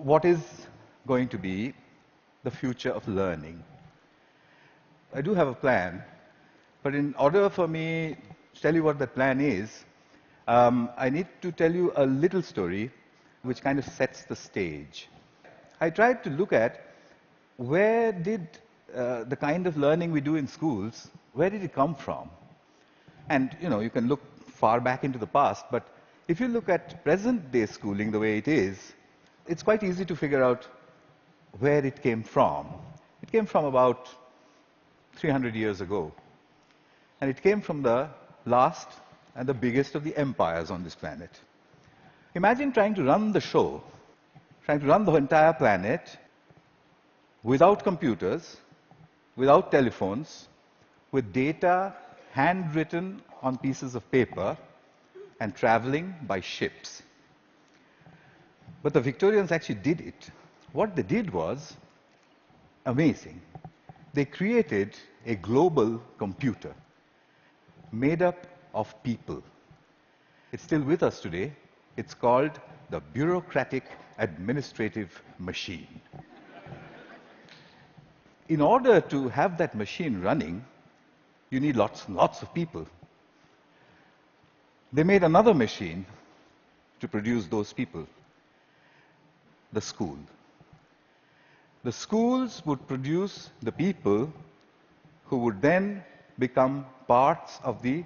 what is going to be the future of learning? I do have a plan, but in order for me to tell you what that plan is, I need to tell you a little story which kind of sets the stage. I tried to look at where did the kind of learning we do in schools, where did it come from? And, you can look far back into the past, but if you look at present-day schooling the way it is, it's quite easy to figure out where it came from. It came from about 300 years ago. And it came from the last and the biggest of the empires on this planet. Imagine trying to run the show, trying to run the entire planet without computers, without telephones, with data handwritten on pieces of paper and traveling by ships. But the Victorians actually did it. What they did was amazing. They created a global computer made up of people. It's still with us today. It's called the bureaucratic administrative machine. In order to have that machine running, you need lots and lots of people. They made another machine to produce those people, the school. The schools would produce the people who would then become parts of the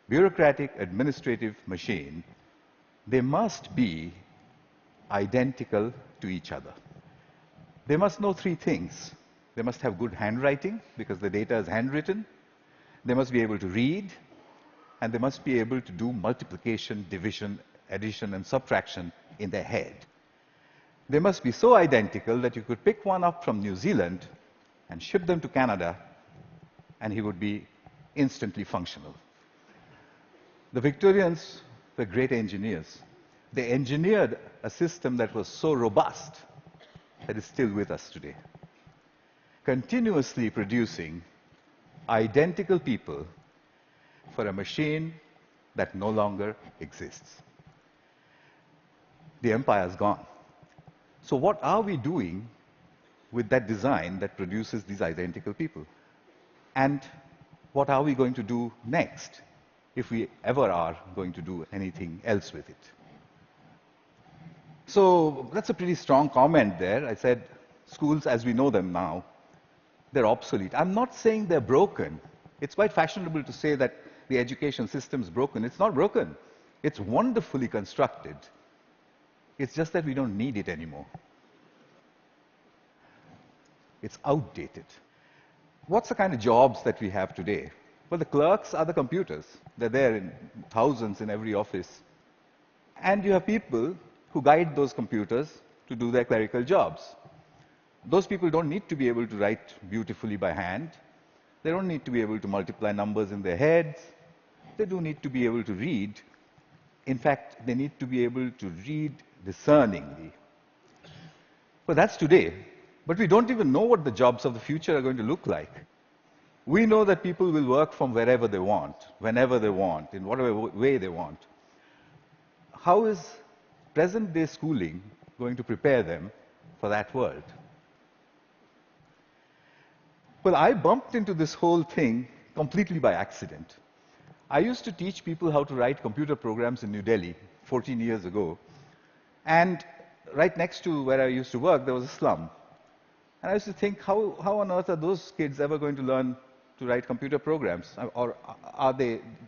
bureaucratic administrative machine. They must be identical to each other. They must know three things. They must have good handwriting, because the data is handwritten. They must be able to read, and they must be able to do multiplication, division, addition, and subtraction in their head. They must be so identical that you could pick one up from New Zealand and ship them to Canada, and he would be instantly functional. The Victorians were great engineers. They engineered a system that was so robust that is still with us today, continuously producing identical people for a machine that no longer exists. The empire's gone. So what are we doing with that design that produces these identical people? And what are we going to do next, if we ever are going to do anything else with it? So that's a pretty strong comment there. I said schools as we know them now, they're obsolete. I'm not saying they're broken. It's quite fashionable to say that the education system's broken. It's not broken. It's wonderfully constructed. It's just that we don't need it anymore. It's outdated. What's the kind of jobs that we have today? Well, the clerks are the computers. They're there in thousands in every office. And you have people who guide those computers to do their clerical jobs. Those people don't need to be able to write beautifully by hand. They don't need to be able to multiply numbers in their heads. They do need to be able to read. In fact, they need to be able to read discerningly. But that's today. But we don't even know what the jobs of the future are going to look like. We know that people will work from wherever they want, whenever they want, in whatever way they want. How is present-day schooling going to prepare them for that world? Well, I bumped into this whole thing completely by accident. I used to teach people how to write computer programs in New Delhi 14 years ago. And right next to where I used to work, there was a slum. And I used to think, how on earth are those kids ever going to learn to write computer programs? Or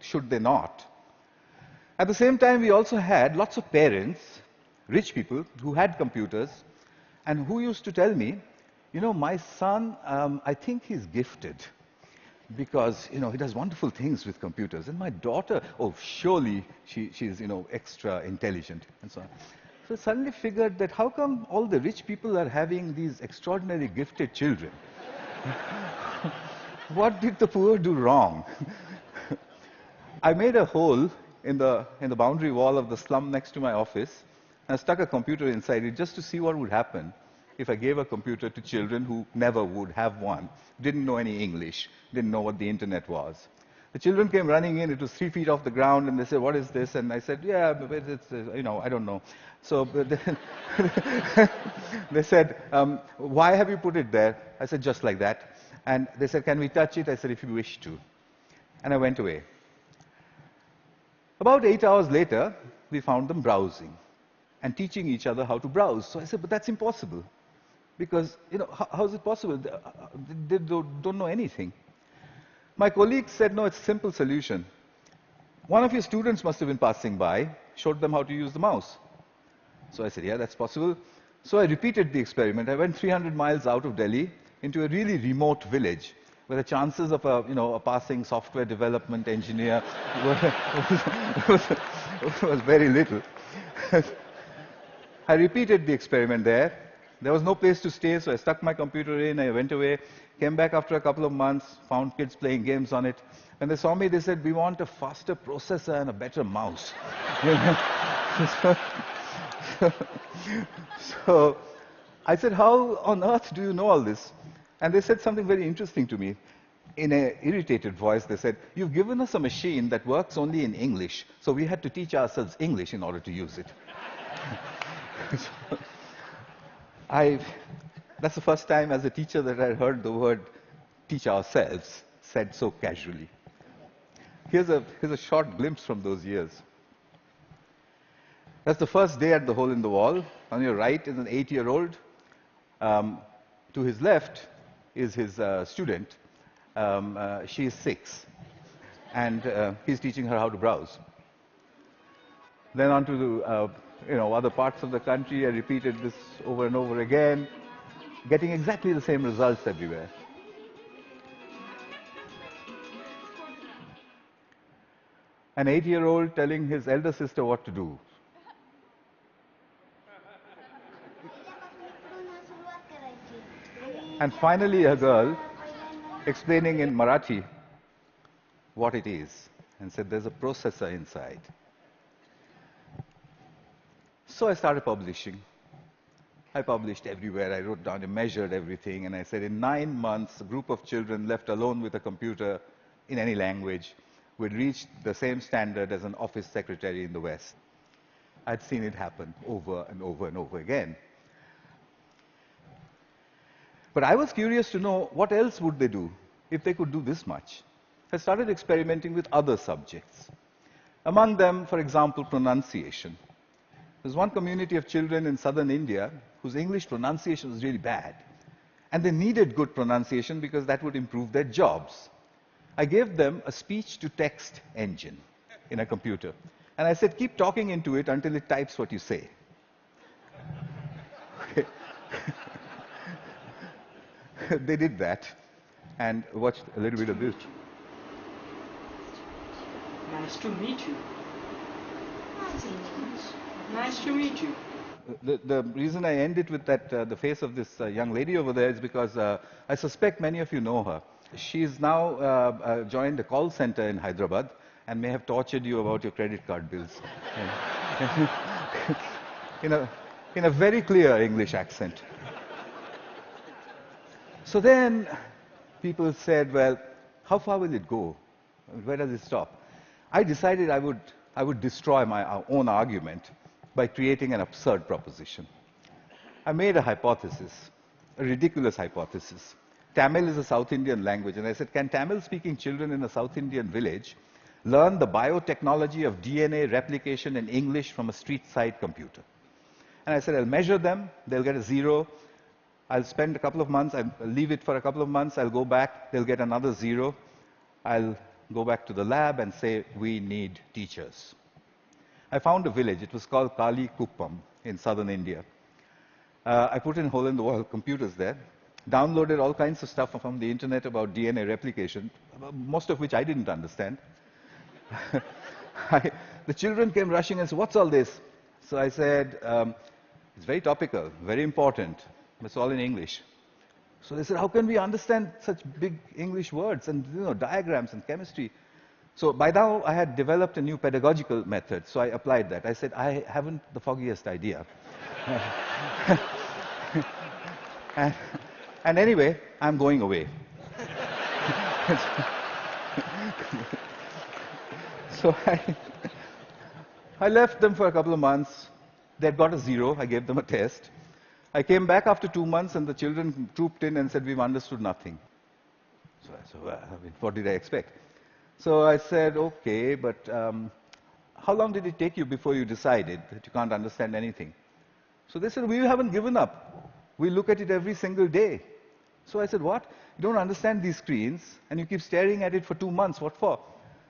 should they not? At the same time, we also had lots of parents, rich people, who had computers, and who used to tell me, my son, I think he's gifted, because, he does wonderful things with computers. And my daughter, oh, surely she's, extra intelligent, and so on. So I suddenly figured that how come all the rich people are having these extraordinarily gifted children? What did the poor do wrong? I made a hole in the boundary wall of the slum next to my office, and I stuck a computer inside it just to see what would happen if I gave a computer to children who never would have one, didn't know any English, didn't know what the internet was. The children came running in. It was 3 feet off the ground, and they said, "What is this?" And I said, "Yeah, but it's, I don't know." So but then they said, "Why have you put it there?" I said, "Just like that." And they said, "Can we touch it?" I said, "If you wish to." And I went away. About 8 hours later, we found them browsing and teaching each other how to browse. So I said, "But that's impossible. Because, how is it possible? They don't know anything." My colleague said, "No, it's a simple solution. One of your students must have been passing by, showed them how to use the mouse." So I said, "Yeah, that's possible." So I repeated the experiment. I went 300 miles out of Delhi into a really remote village where the chances of a passing software development engineer was very little. I repeated the experiment there. There was no place to stay, so I stuck my computer in, I went away, came back after a couple of months, found kids playing games on it. When they saw me, they said, "We want a faster processor and a better mouse." So I said, "How on earth do you know all this?" And they said something very interesting to me. In an irritated voice, they said, "You've given us a machine that works only in English, so we had to teach ourselves English in order to use it." So, that's the first time as a teacher that I heard the word "teach ourselves" said so casually. Here's a short glimpse from those years. That's the first day at the Hole in the Wall. On your right is an 8-year-old. To his left is his student. She is 6. And he's teaching her how to browse. Then on to the, other parts of the country. I repeated this over and over again, getting exactly the same results everywhere. An 8-year-old telling his elder sister what to do. And finally, a girl explaining in Marathi what it is and said, "There's a processor inside." So I started publishing. I published everywhere. I wrote down and measured everything, and I said, in 9 months, a group of children left alone with a computer in any language would reach the same standard as an office secretary in the West. I'd seen it happen over and over and over again. But I was curious to know what else would they do if they could do this much. I started experimenting with other subjects. Among them, for example, pronunciation. There's one community of children in southern India whose English pronunciation was really bad. And they needed good pronunciation because that would improve their jobs. I gave them a speech-to-text engine in a computer. And I said, "Keep talking into it until it types what you say." Okay. They did that. And watched a little bit of this. Nice to meet you. Nice to meet you. The reason I end it with that, the face of this young lady over there is because I suspect many of you know her. She's now joined a call center in Hyderabad and may have tortured you about your credit card bills. in a very clear English accent. So then people said, "Well, how far will it go? Where does it stop?" I decided I would destroy my own argument by creating an absurd proposition. I made a hypothesis, a ridiculous hypothesis. Tamil is a South Indian language, and I said, can Tamil-speaking children in a South Indian village learn the biotechnology of DNA replication in English from a street-side computer? And I said, I'll measure them, they'll get a 0. I'll spend a couple of months, I'll leave it for a couple of months, I'll go back, they'll get another 0. I'll go back to the lab and say, we need teachers. I found a village, it was called Kali Kuppam in southern India. I put in hole-in-the-wall computers there, downloaded all kinds of stuff from the internet about DNA replication, most of which I didn't understand. The children came rushing and said, what's all this? So I said, it's very topical, very important. It's all in English. So they said, how can we understand such big English words and diagrams and chemistry? So by now I had developed a new pedagogical method, so I applied that. I said, I haven't the foggiest idea. and anyway, I'm going away. So I left them for a couple of months. They'd got a 0. I gave them a test. I came back after 2 months and the children trooped in and said, we've understood nothing. So I said, well, I mean, what did I expect? So I said, okay, but how long did it take you before you decided that you can't understand anything? So they said, we haven't given up. We look at it every single day. So I said, what? You don't understand these screens and you keep staring at it for 2 months. What for?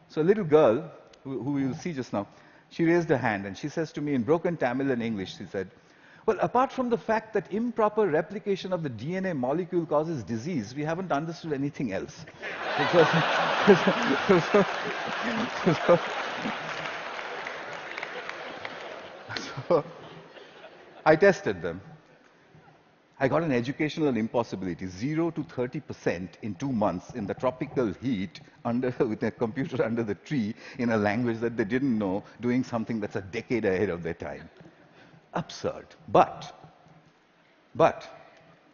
So a little girl, who you'll see just now, she raised her hand and she says to me in broken Tamil and English, she said, well, apart from the fact that improper replication of the DNA molecule causes disease, we haven't understood anything else. So I tested them. I got an educational impossibility, 0 to 30% in 2 months in the tropical heat with a computer under the tree in a language that they didn't know, doing something that's a decade ahead of their time. Absurd. But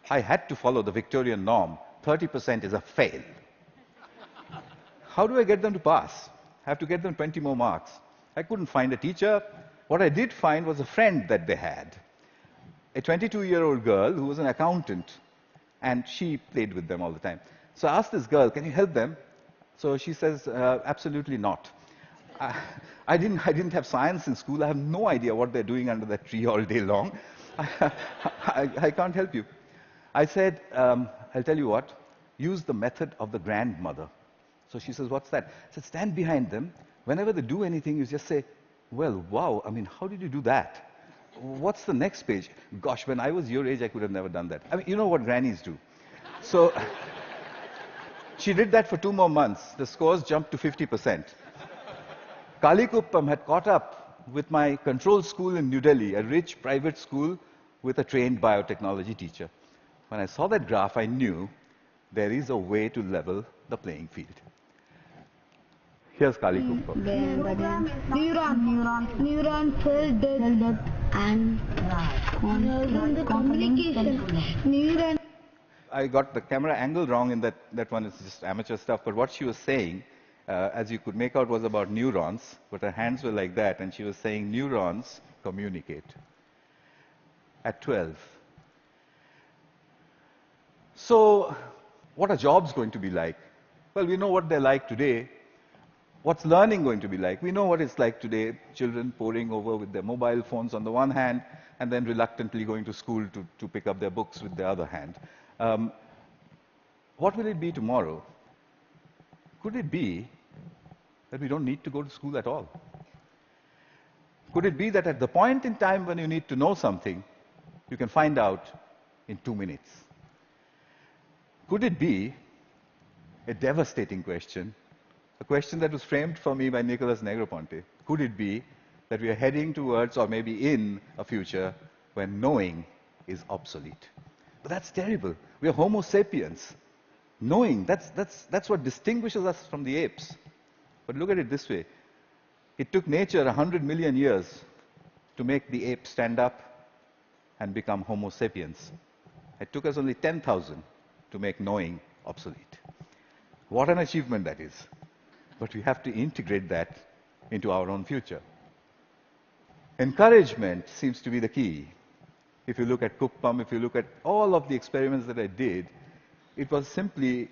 I had to follow the Victorian norm. 30% is a fail. How do I get them to pass? I have to get them 20 more marks. I couldn't find a teacher. What I did find was a friend that they had. A 22-year-old girl who was an accountant, and she played with them all the time. So I asked this girl, can you help them? So she says, absolutely not. I didn't have science in school. I have no idea what they're doing under that tree all day long. I can't help you. I said, I'll tell you what, use the method of the grandmother. So she says, what's that? I said, stand behind them. Whenever they do anything, you just say, well, wow, I mean, how did you do that? What's the next page? Gosh, when I was your age, I could have never done that. I mean, you know what grannies do. So she did that for 2 more months. The scores jumped to 50%. Kalikuppam had caught up with my control school in New Delhi, a rich private school with a trained biotechnology teacher. When I saw that graph, I knew there is a way to level the playing field. Here's Kalikuppam. Neuron cell death and communication. I got the camera angle wrong in that one is just amateur stuff, but what she was saying, as you could make out, was about neurons, but her hands were like that, and she was saying neurons communicate. At 12. So, what are jobs going to be like? Well, we know what they're like today. What's learning going to be like? We know what it's like today, children poring over with their mobile phones on the one hand, and then reluctantly going to school to pick up their books with the other hand. What will it be tomorrow? Could it be that we don't need to go to school at all? Could it be that at the point in time when you need to know something, you can find out in 2 minutes? Could it be a devastating question, a question that was framed for me by Nicholas Negroponte? Could it be that we are heading towards, or maybe in, a future when knowing is obsolete? But that's terrible. We are Homo sapiens. Knowing, that's what distinguishes us from the apes. But look at it this way. It took nature 100 million years to make the ape stand up and become Homo sapiens. It took us only 10,000 to make knowing obsolete. What an achievement that is. But we have to integrate that into our own future. Encouragement seems to be the key. If you look at Kuppam, if you look at all of the experiments that I did, it was simply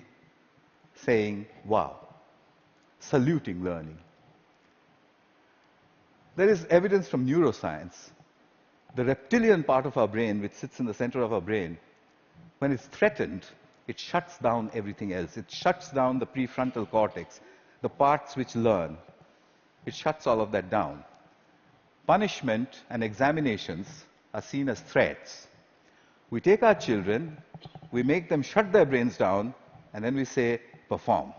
saying, wow, saluting learning. There is evidence from neuroscience. The reptilian part of our brain, which sits in the center of our brain, when it's threatened, it shuts down everything else. It shuts down the prefrontal cortex, the parts which learn. It shuts all of that down. Punishment and examinations are seen as threats. We take our children, we make them shut their brains down, and then we say, perform.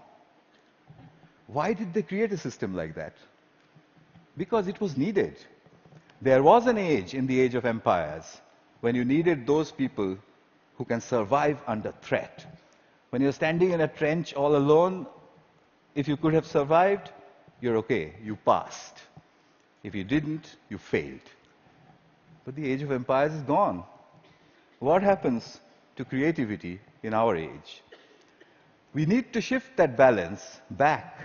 Why did they create a system like that? Because it was needed. There was an age, in the age of empires, when you needed those people who can survive under threat. When you're standing in a trench all alone, if you could have survived, you're okay, you passed. If you didn't, you failed. But the age of empires is gone. What happens to creativity in our age? We need to shift that balance back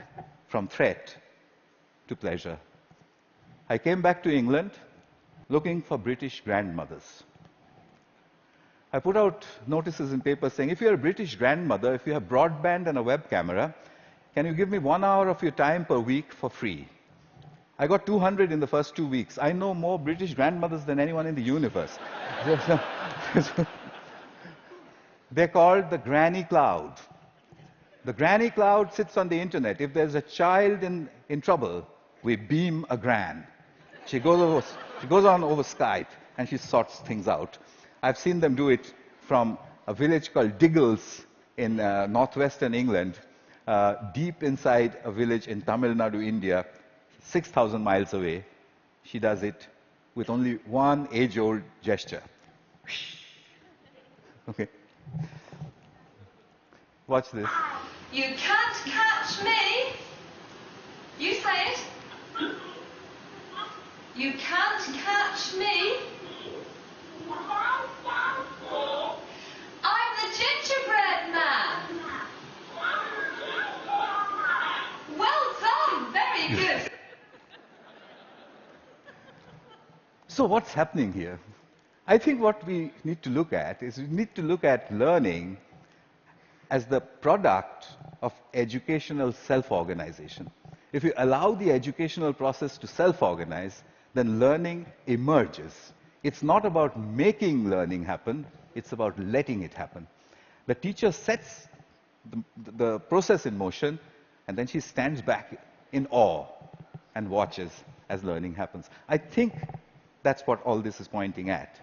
from threat to pleasure. I came back to England looking for British grandmothers. I put out notices in papers saying, if you're a British grandmother, if you have broadband and a web camera, can you give me 1 hour of your time per week for free? I got 200 in the first 2 weeks. I know more British grandmothers than anyone in the universe. They're called the granny cloud. The granny cloud sits on the internet. If there's a child in trouble, we beam a gran. She goes on over Skype and she sorts things out. I've seen them do it from a village called Diggles in northwestern England, deep inside a village in Tamil Nadu, India, 6,000 miles away. She does it with only one age-old gesture. Okay. Watch this. You can't catch me. You say it. You can't catch me. I'm the gingerbread man. Well done. Very good. So what's happening here? I think what we need to look at is we need to look at learning as the product of educational self-organization. If you allow the educational process to self-organize, then learning emerges. It's not about making learning happen, it's about letting it happen. The teacher sets the process in motion, and then she stands back in awe and watches as learning happens. I think that's what all this is pointing at.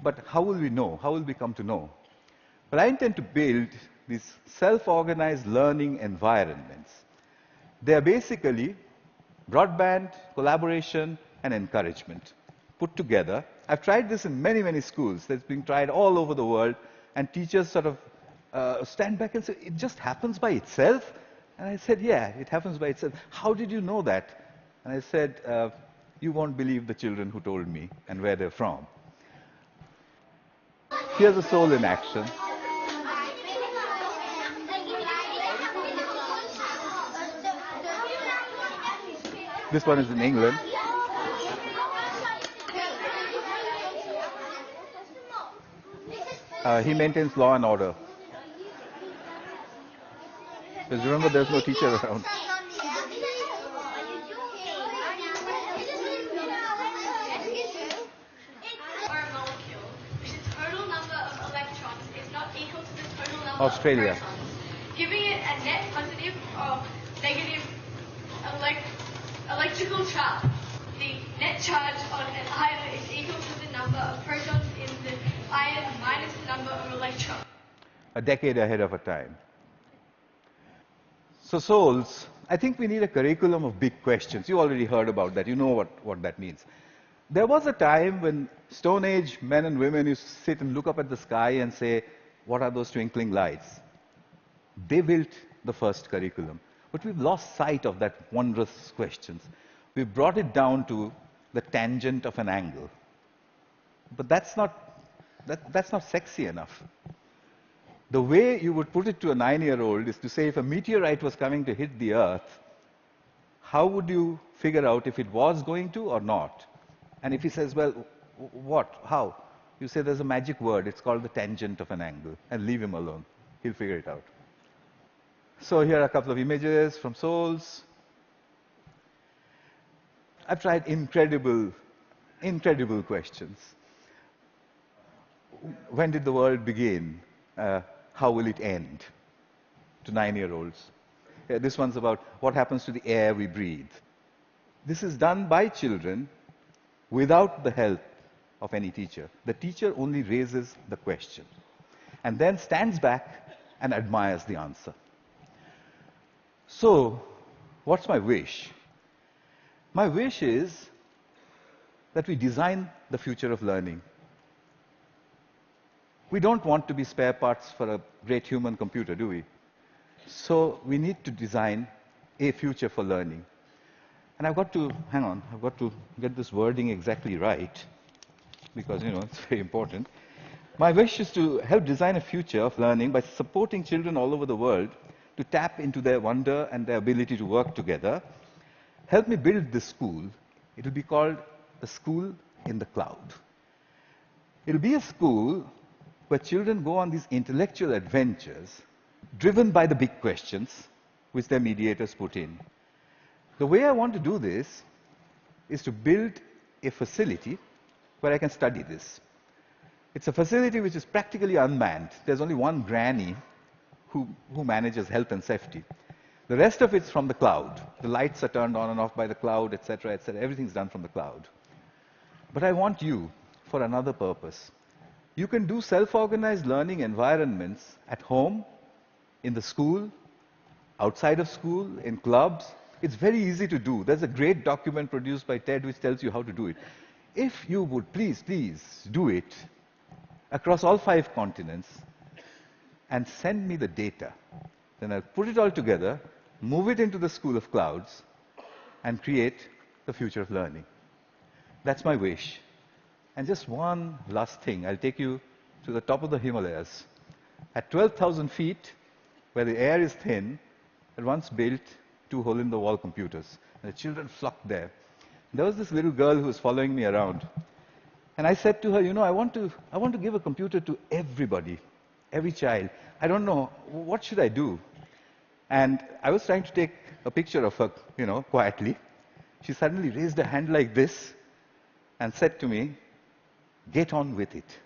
But how will we know? How will we come to know? Well, I intend to build these self-organized learning environments. They are basically broadband, collaboration, and encouragement put together. I've tried this in many, many schools. It's being tried all over the world, and teachers sort of stand back and say, it just happens by itself? And I said, yeah, it happens by itself. How did you know that? And I said, you won't believe the children who told me and where they're from. Here's a soul in action. This one is in England. He maintains law and order. Because remember, there's no teacher around. Australia. Giving it a net positive or negative electrical charge. The net charge on an ion is equal to the number of protons in the ion minus the number of electrons. A decade ahead of her time. So souls, I think we need a curriculum of big questions. You already heard about that. You know what that means. There was a time when Stone Age men and women used to sit and look up at the sky and say, what are those twinkling lights? They built the first curriculum. But we've lost sight of that wondrous questions. We've brought it down to the tangent of an angle. But that's not sexy enough. The way you would put it to a 9-year-old is to say, if a meteorite was coming to hit the Earth, how would you figure out if it was going to or not? And if he says, well, what? How? You say there's a magic word, it's called the tangent of an angle, and leave him alone. He'll figure it out. So here are a couple of images from souls. I've tried incredible questions. When did the world begin? How will it end? To 9-year-olds. This one's about what happens to the air we breathe. This is done by children without the help of any teacher. The teacher only raises the question and then stands back and admires the answer. So, what's my wish? My wish is that we design the future of learning. We don't want to be spare parts for a great human computer, do we? So we need to design a future for learning. And I've got to get this wording exactly right, because, it's very important. My wish is to help design a future of learning by supporting children all over the world to tap into their wonder and their ability to work together, help me build this school. It will be called the School in the Cloud. It will be a school where children go on these intellectual adventures driven by the big questions which their mediators put in. The way I want to do this is to build a facility where I can study this. It's a facility which is practically unmanned. There's only one granny who manages health and safety. The rest of it's from the cloud. The lights are turned on and off by the cloud, etc., etc. Everything's done from the cloud. But I want you for another purpose. You can do self-organized learning environments at home, in the school, outside of school, in clubs. It's very easy to do. There's a great document produced by TED which tells you how to do it. If you would please do it across all 5 continents and send me the data, then I'll put it all together, move it into the School of Clouds, and create the future of learning. That's my wish. And just one last thing. I'll take you to the top of the Himalayas. At 12,000 feet, where the air is thin, I once built 2 hole-in-the-wall computers. And the children flocked there. There was this little girl who was following me around. And I said to her, you know, I want to give a computer to everybody, every child. I don't know, what should I do? And I was trying to take a picture of her, you know, quietly. She suddenly raised her hand like this and said to me, "Get on with it."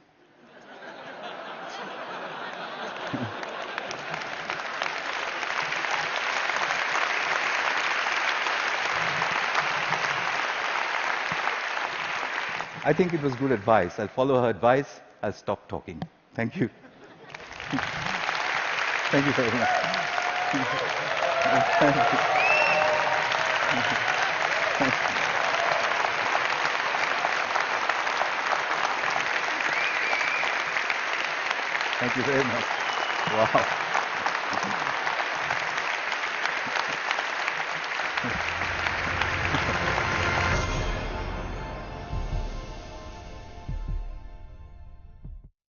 I think it was good advice. I'll follow her advice. I'll stop talking. Thank you. Thank you very much. Thank you very much. Wow.